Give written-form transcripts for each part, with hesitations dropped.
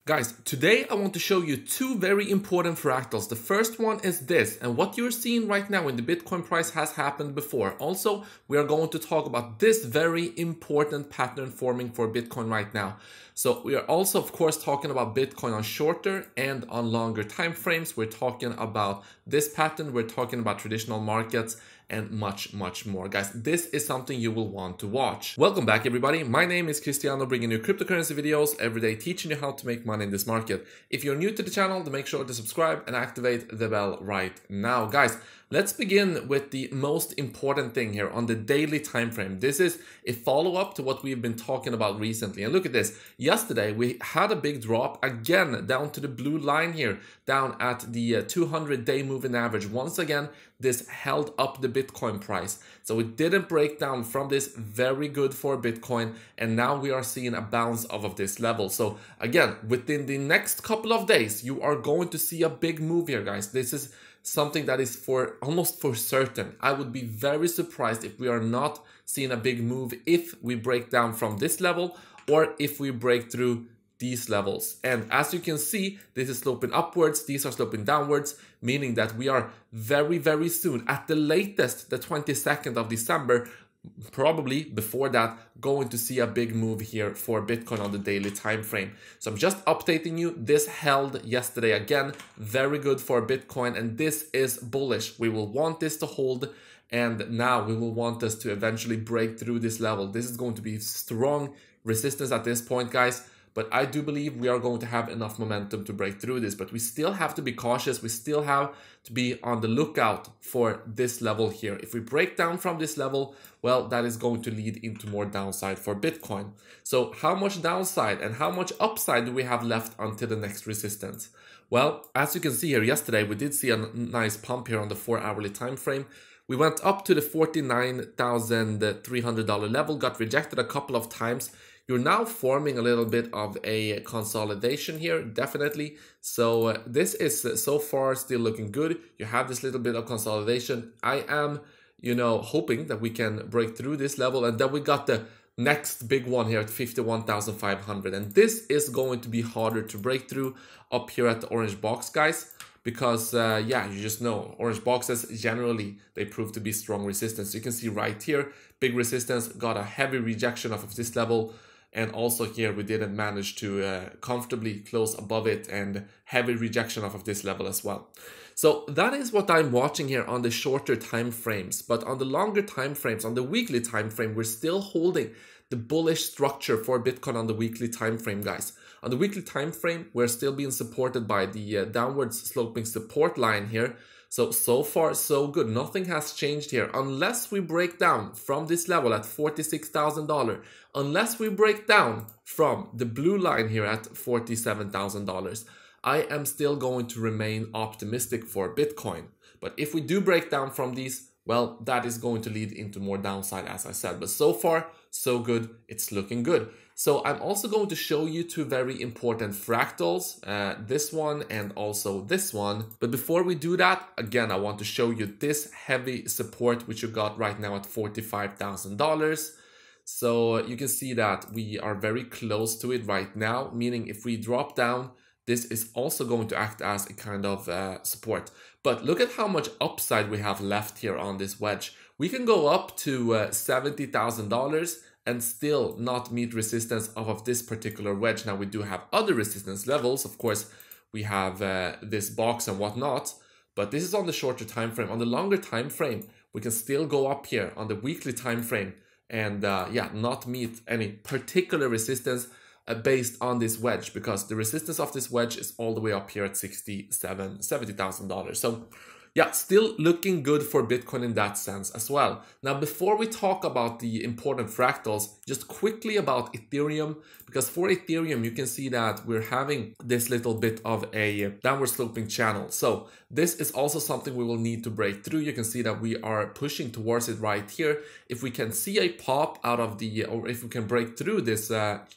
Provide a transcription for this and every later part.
Guys, today I want to show you two very important fractals. The first one is this, and what you're seeing right now in the Bitcoin price has happened before. Also, we are going to talk about this very important pattern forming for Bitcoin right now. So we are also, of course, talking about Bitcoin on shorter and on longer time frames. We're talking about this pattern, we're talking about traditional markets, and much more. Guys, this is something you will want to watch. Welcome back, everybody. My name is Cristiano, bringing you cryptocurrency videos every day, teaching you how to make money in this market. If you're new to the channel, then make sure to subscribe and activate the bell right now. Guys, let's begin with the most important thing here on the daily time frame. This is a follow-up to what we've been talking about recently. And look at this. Yesterday, we had a big drop again down to the blue line here, down at the 200-day moving average. Once again, this held up the Bitcoin price. So it didn't break down from this, very good for Bitcoin. And now we are seeing a bounce off of this level. So again, within the next couple of days, you are going to see a big move here, guys. This is something that is almost for certain. I would be very surprised if we are not seeing a big move if we break down from this level or if we break through these levels. And as you can see, this is sloping upwards, these are sloping downwards, meaning that we are very soon, at the latest the 22nd of December, probably before that, going to see a big move here for Bitcoin on the daily time frame. So I'm just updating you. This held yesterday again, very good for Bitcoin, and this is bullish. We will want this to hold, and now we will want this to eventually break through this level. This is going to be strong resistance at this point, guys. But I do believe we are going to have enough momentum to break through this. But we still have to be cautious. We still have to be on the lookout for this level here. If we break down from this level, well, that is going to lead into more downside for Bitcoin. So how much downside and how much upside do we have left until the next resistance? Well, as you can see here, yesterday we did see a nice pump here on the 4-hourly time frame. We went up to the $49,300 level, got rejected a couple of times. You're now forming a little bit of a consolidation here, definitely. So this is so far still looking good. You have this little bit of consolidation. I am, hoping that we can break through this level, and then we got the next big one here at 51,500. And this is going to be harder to break through up here at the orange box, guys. Because, you just know, orange boxes, generally, they prove to be strong resistance. You can see right here, big resistance, got a heavy rejection off of this level. And also here, we didn't manage to comfortably close above it, and heavy rejection off of this level as well. So that is what I'm watching here on the shorter time frames. But on the longer time frames, on the weekly time frame, we're still holding the bullish structure for Bitcoin on the weekly time frame, guys. On the weekly time frame, we're still being supported by the downwards sloping support line here. So far, so good. Nothing has changed here unless we break down from this level at $46,000. Unless we break down from the blue line here at $47,000. I am still going to remain optimistic for Bitcoin. But if we do break down from these, well, that is going to lead into more downside, as I said. But so far, so good. It's looking good. So I'm also going to show you two very important fractals, this one and also this one. But before we do that, again, I want to show you this heavy support, which you got right now at $45,000. So you can see that we are very close to it right now, meaning if we drop down, this is also going to act as a kind of support. But look at how much upside we have left here on this wedge. We can go up to $70,000 and still not meet resistance off of this particular wedge. Now we do have other resistance levels. Of course, we have this box and whatnot, but this is on the shorter time frame. On the longer time frame, we can still go up here on the weekly time frame and not meet any particular resistance based on this wedge, because the resistance of this wedge is all the way up here at $70,000. So yeah, still looking good for Bitcoin in that sense as well. Now, before we talk about the important fractals, just quickly about Ethereum, because for Ethereum, you can see that we're having this little bit of a downward sloping channel. So this is also something we will need to break through. You can see that we are pushing towards it right here. If we can see a pop out of or if we can break through this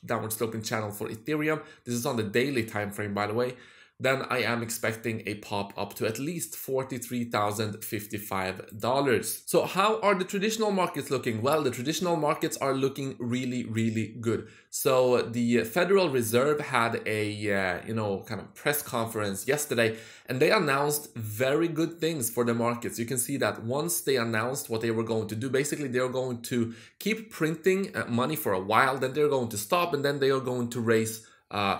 downward sloping channel for Ethereum, this is on the daily time frame, by the way. then I am expecting a pop up to at least $43,055. So how are the traditional markets looking? Well, the traditional markets are looking really, really good. So the Federal Reserve had a kind of press conference yesterday, and they announced very good things for the markets. You can see that once they announced what they were going to do, basically they're going to keep printing money for a while, then they're going to stop, and then they are going to raise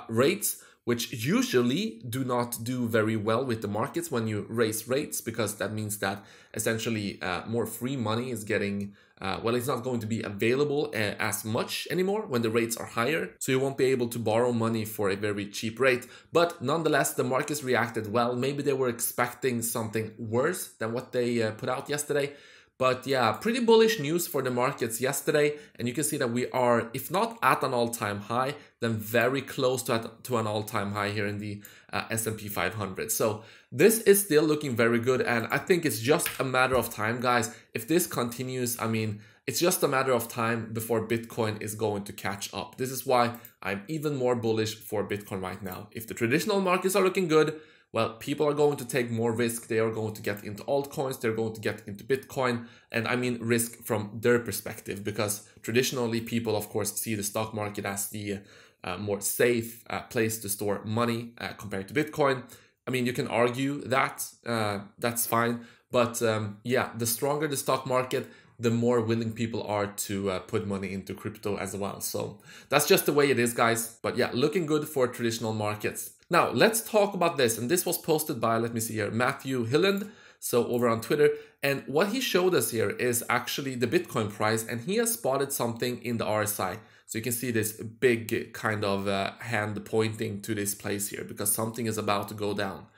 rates, which usually do not do very well with the markets when you raise rates, because that means that essentially more free money is getting, it's not going to be available as much anymore when the rates are higher. So you won't be able to borrow money for a very cheap rate. But nonetheless, the markets reacted well. Maybe they were expecting something worse than what they put out yesterday. But yeah, pretty bullish news for the markets yesterday. And you can see that we are, if not at an all-time high, then very close to an all-time high here in the S&P 500. So this is still looking very good. And I think it's just a matter of time, guys. If this continues, I mean, it's just a matter of time before Bitcoin is going to catch up. This is why I'm even more bullish for Bitcoin right now. If the traditional markets are looking good, well, people are going to take more risk. They are going to get into altcoins. They're going to get into Bitcoin. And I mean risk from their perspective, because traditionally people, of course, see the stock market as the more safe place to store money compared to Bitcoin. I mean, you can argue that, that's fine. But yeah, the stronger the stock market, the more willing people are to put money into crypto as well. So that's just the way it is, guys. But yeah, looking good for traditional markets. Now, let's talk about this. And this was posted by, let me see here, Matthew Hilland, so over on Twitter. And what he showed us here is actually the Bitcoin price. And he has spotted something in the RSI. So you can see this big kind of hand pointing to this place here, because something is about to go down.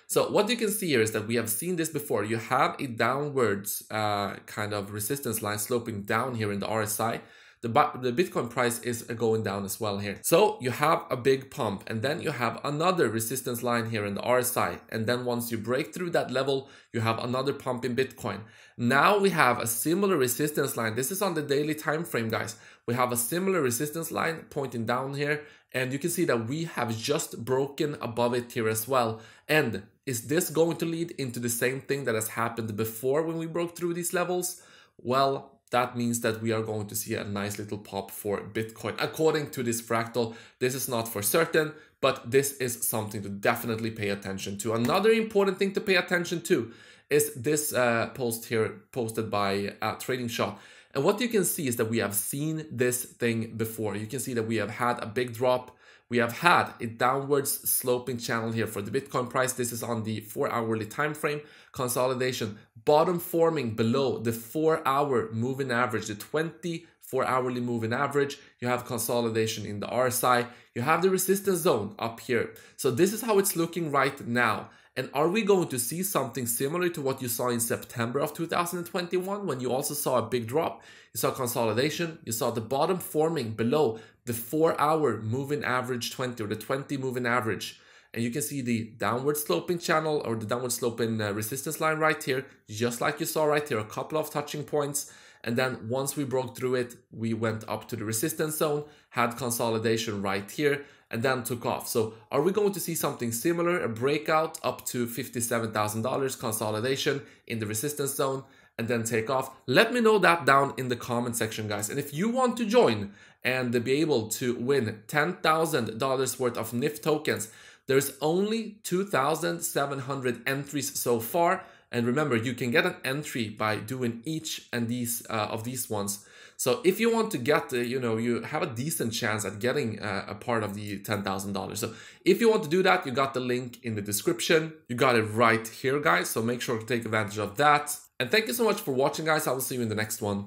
So what you can see here is that we have seen this before. You have a downwards kind of resistance line sloping down here in the RSI. The Bitcoin price is going down as well here. So you have a big pump, and then you have another resistance line here in the RSI. And then once you break through that level, you have another pump in Bitcoin. Now we have a similar resistance line. This is on the daily time frame, guys. We have a similar resistance line pointing down here. And you can see that we have just broken above it here as well. And is this going to lead into the same thing that has happened before when we broke through these levels? Well, that means that we are going to see a nice little pop for Bitcoin. According to this fractal, this is not for certain, but this is something to definitely pay attention to. Another important thing to pay attention to is this post here posted by Trading Shot. And what you can see is that we have seen this thing before. You can see that we have had a big drop. We have had a downwards sloping channel here for the Bitcoin price. This is on the 4-hourly time frame. Consolidation, bottom forming below the 4-hour moving average, the 24-hourly moving average. You have consolidation in the RSI. You have the resistance zone up here. So this is how it's looking right now. And are we going to see something similar to what you saw in September of 2021 when you also saw a big drop? You saw consolidation, you saw the bottom forming below the 4-hour moving average 20 or the 20 moving average. And you can see the downward sloping channel or the downward sloping resistance line right here, just like you saw right here, a couple of touching points. And then once we broke through it, we went up to the resistance zone, had consolidation right here, and then took off. So are we going to see something similar, a breakout up to $57,000 consolidation in the resistance zone and then take off? Let me know that down in the comment section, guys. And if you want to join and be able to win $10,000 worth of NIF tokens, there's only 2,700 entries so far. And remember, you can get an entry by doing each and these of these ones. So if you want to get, you have a decent chance at getting a part of the $10,000. So if you want to do that, you got the link in the description. You got it right here, guys. So make sure to take advantage of that. And thank you so much for watching, guys. I will see you in the next one.